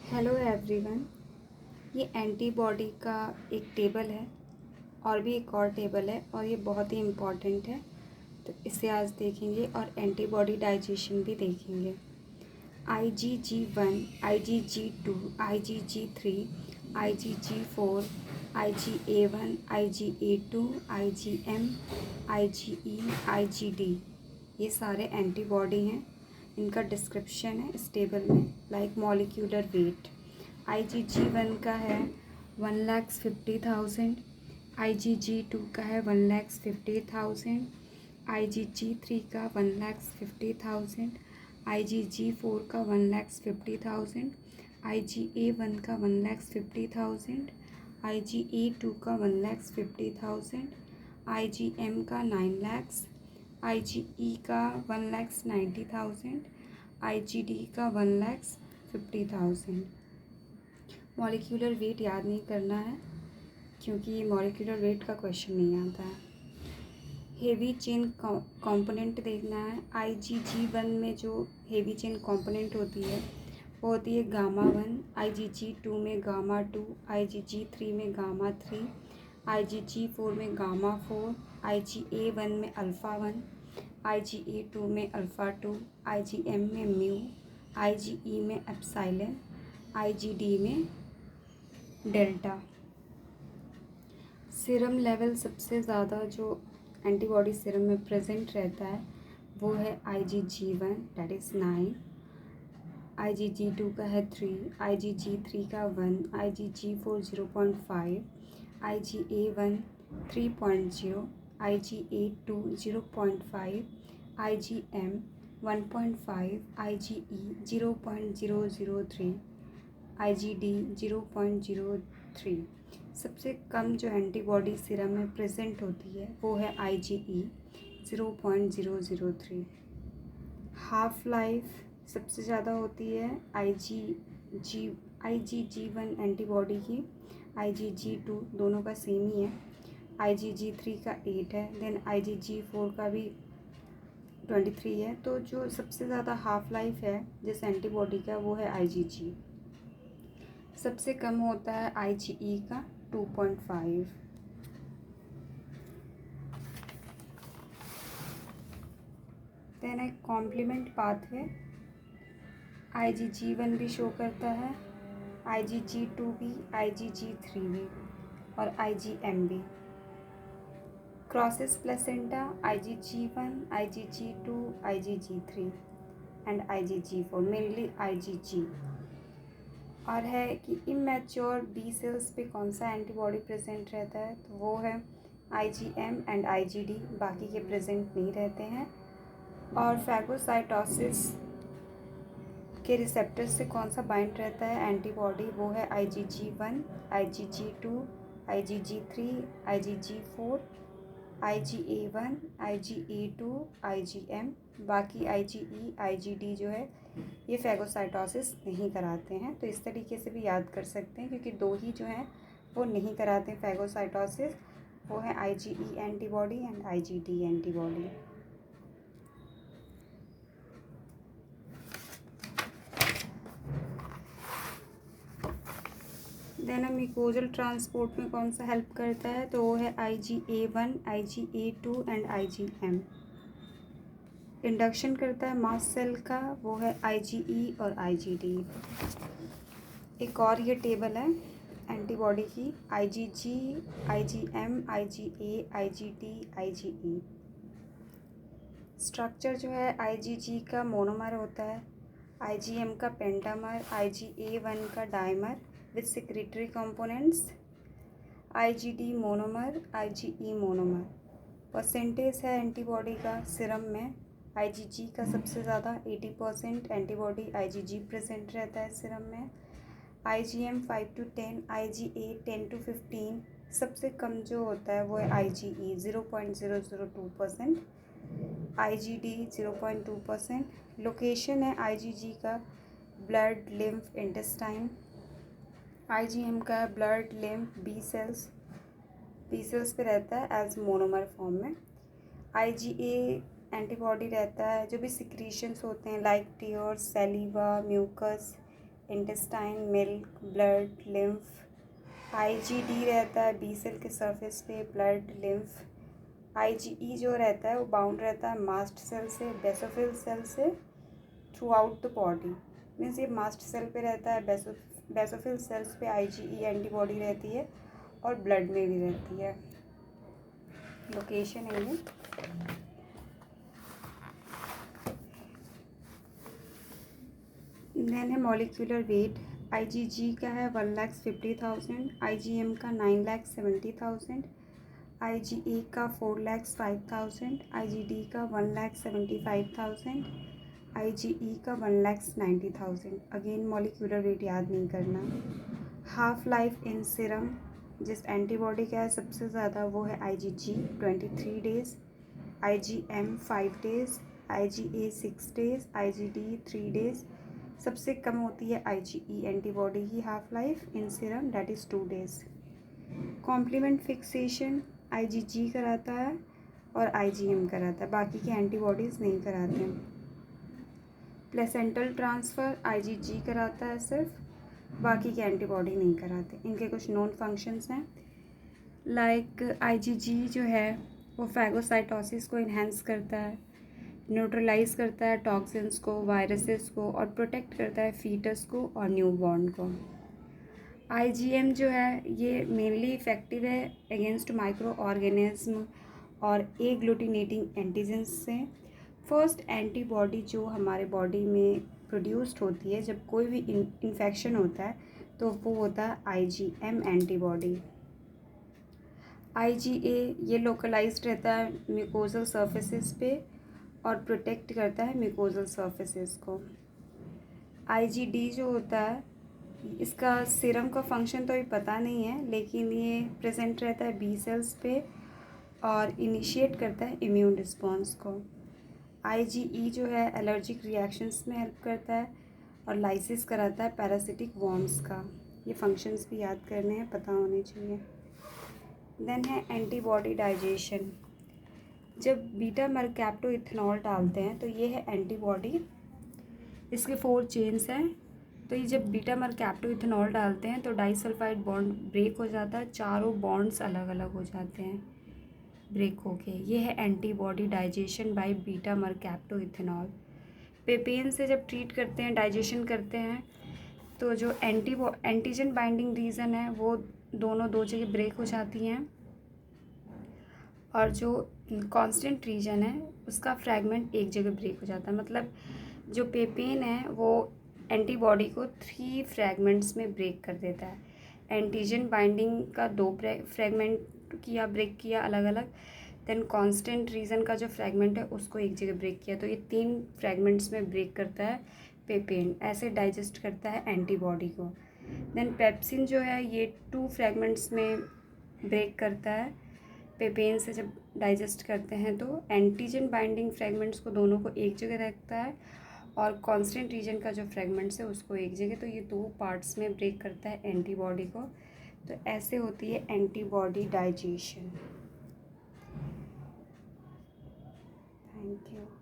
Hello everyone. ये antibody का एक टेबल है और भी एक और टेबल है और ये बहुत ही इम्पॉर्टेंट है, तो इसे आज देखेंगे और एंटीबॉडी डाइजेशन भी देखेंगे। IgG1, IgG2, IgG3, IgG4, IgA1, IgA2, IgM, IgE, IgD, ये सारे एंटीबॉडी हैं। इनका डिस्क्रिप्शन है इस टेबल में, लाइक मॉलिक्यूलर वेट। IgG1 का है 1,50,000, IgG2 का है 1,50,000, IgG3 का 1,50,000, IgG4 का 1,50,000, IgA1 का 1,50,000, IgA2 का 1,50,000, IgM का 9 lakhs, IgE का 1,90,000, IgD का 1,50,000। मॉलिक्यूलर वेट याद नहीं करना है क्योंकि मॉलिक्यूलर वेट का क्वेश्चन नहीं आता है। हेवी चेन कंपोनेंट देखना है। IgG1 में जो हेवी चेन कंपोनेंट होती है वो होती है गामा 1, IgG2 में गामा 2, IgG3 में गामा 3, IgG4 में गामा 4, IgA1 में अल्फ़ा 1, IgA2 में अल्फ़ा 2, IgM में म्यू, IgE में एप्सिलॉन, IgD में डेल्टा। सीरम लेवल सबसे ज़्यादा जो एंटीबॉडी सीरम में प्रेजेंट रहता है वो है IgG1 दैट इज़ 9, IgG2 का है 3, IgG3 का 1, IgG4 0.5, IgA1 3.0, IgA2 0.5, IgM 1.5, IgE 0.003, IgD 0.03। सबसे कम जो एंटीबॉडी सीरम में प्रेजेंट होती है वो है IgE 0.003। हाफ लाइफ सबसे ज़्यादा होती है IgG1 एंटीबॉडी की, IgG2 दोनों का सेम ही है, IgG3 का 8 है, देन IgG4 का भी 23 है। तो जो सबसे ज़्यादा हाफ लाइफ है जिस एंटीबॉडी का वो है IgG। सबसे कम होता है IgE का 2.5। देन एक कॉम्प्लीमेंट पाथवे IgG1 भी शो करता है, IgG2 भी, IgG3 भी और IgM भी। Crosses placenta IgG1, IgG2, IgG3 and IgG4, mainly IgG। और है कि इमेच्योर बी सेल्स पे कौन सा एंटीबॉडी प्रेजेंट रहता है, तो वो है IgM एंड IgD, बाकी के प्रेजेंट नहीं रहते हैं। और फैगोसाइटोसिस के रिसेप्टर से कौन सा बाइंड रहता है एंटीबॉडी, वो है IgG1, IgG2, IgG3, IgG4, IgA1, IgA2, IgM। बाकी IgE, IgD जो है ये फैगोसाइटोसिस नहीं कराते हैं, तो इस तरीके से भी याद कर सकते हैं क्योंकि दो ही जो हैं वो नहीं कराते हैं फैगोसाइटोसिस, वो है IgE antibody and IgD antibody. Then mucosal transport में कौन सा हेल्प करता है, तो वो है IgA1, IgA2 and IgM। Induction करता है मास्ट सेल का, वो है IgE और IgD। एक और ये टेबल है एंटीबॉडी की, IgG, IgM, IgA, IgD, IgE। Structure जो है IgG का मोनोमर होता है, IgM का पेंटामर, IgA1 का dimer with secretary components, IgD monomer, IgE monomer. Percentage है एंटीबॉडी का सीरम में, IgG का सबसे ज़्यादा 80% एंटीबॉडी IgG प्रेजेंट रहता है सीरम में, IgM 5 to 10, IgA 10 to 15। सबसे कम जो होता है वो है IgE 0.002%, IgD 0.2%। लोकेशन है IgG का ब्लड, लिम्फ, इंटेस्टाइन। IgM का ब्लड, लिम्फ, बी सेल्स पे रहता है एज मोनोमर फॉर्म में। IgA एंटीबॉडी रहता है जो भी सिक्रीशंस होते हैं like tears, saliva, mucus, intestine, milk, blood, lymph. IgD रहता है बी सेल के सरफेस पे, ब्लड, लिम्फ। IgE जो रहता है वो बाउंड रहता है मास्ट सेल से, बेसोफिल सेल से throughout the body. Means ये मास्ट सेल पे रहता है, बेसोफिल सेल्स पे IgE एंटीबॉडी रहती है और ब्लड में भी रहती है। लोकेशन है ये। देन है मॉलिक्यूलर वेट। IgG का है 1,50,000, IgM का 9,70,000, IgA का 4,05,000, IgD का 1,75,000, IgE का 1,90,000। अगेन मॉलिक्यूलर वेट याद नहीं करना। हाफ लाइफ इन सीरम, जिस एंटीबॉडी का है सबसे ज़्यादा वो है IgG 23 days, IgM 5 days, IgA 6 days, IgD 3 days. सबसे कम होती है IgE एंटीबॉडी की half life in serum, that is 2 days. Complement fixation IgG कराता है और IgM कराता है, बाकी के एंटीबॉडीज़ नहीं कराते हैं। प्लेसेंटल ट्रांसफ़र IgG कराता है सिर्फ, बाकी के एंटीबॉडी नहीं कराते। इनके कुछ नोन फंक्शंस हैं, लाइक IgG जो है वो फैगोसाइटोसिस को इन्हेंस करता है, न्यूट्रलाइज करता है टॉक्सिन्स को, वायरसेस को, और प्रोटेक्ट करता है फीटस को और न्यूबॉर्न को। IgM जो है ये मेनली इफ़ेक्टिव है अगेंस्ट माइक्रो ऑर्गेनिज्म और एग्लूटिनेटिंग एंटीजेंस से। फर्स्ट एंटीबॉडी जो हमारे बॉडी में प्रोड्यूस्ड होती है जब कोई भी इन्फेक्शन होता है तो वो होता है IgM एंटीबॉडी। IgA ये लोकलाइज्ड रहता है म्यूकोजल सर्फेसेस पे और प्रोटेक्ट करता है म्यूकोजल सर्फेसेस को। IgD जो होता है इसका सीरम का फंक्शन तो अभी पता नहीं है, लेकिन ये प्रेजेंट रहता है बी सेल्स पे और इनिशिएट करता है इम्यून रिस्पॉन्स को। IgE जो है एलर्जिक रिएक्शंस में हेल्प करता है और लाइसिस कराता है पैरासिटिक वॉर्म्स का। ये फंक्शंस भी याद करने हैं, पता होने चाहिए। देन है एंटीबॉडी डाइजेशन। जब बीटा मरकैप्टो इथेनॉल डालते हैं तो ये है एंटीबॉडी, इसके 4 चेन्स हैं। तो ये जब बीटा मरकैप्टो इथेनॉल डालते हैं तो डाइसल्फाइड बॉन्ड ब्रेक हो जाता है, चारों बॉन्ड्स अलग अलग हो जाते हैं ब्रेक होके। ये है antibody digestion by beta mercapto ethanol. पेपेन से जब ट्रीट करते हैं, डाइजेशन करते हैं, तो जो एंटीजन बाइंडिंग रीजन है वो दोनों 2 जगह ब्रेक हो जाती हैं और जो कांस्टेंट रीजन है उसका फ्रैगमेंट एक जगह ब्रेक हो जाता है। मतलब जो पेपेन है वो एंटीबॉडी को 3 फ्रैगमेंट्स में ब्रेक कर देता है। एंटीजन बाइंडिंग का 2 फ्रैगमेंट किया, ब्रेक किया अलग अलग, देन कांस्टेंट रीजन का जो फ्रैगमेंट है उसको एक जगह ब्रेक किया, तो ये 3 फ्रैगमेंट्स में ब्रेक करता है पेपेन। ऐसे डाइजेस्ट करता है एंटीबॉडी को। देन पेप्सिन जो है ये 2 फ्रैगमेंट्स में ब्रेक करता है पेपेन से जब डाइजेस्ट करते हैं, तो एंटीजन बाइंडिंग फ्रैगमेंट्स को दोनों को एक जगह रखता है और कांस्टेंट रीजन का जो फ्रैगमेंट्स है उसको एक जगह, तो ये 2 पार्ट्स में ब्रेक करता है एंटीबॉडी को। तो ऐसे होती है एंटीबॉडी डाइजेशन। Thank you.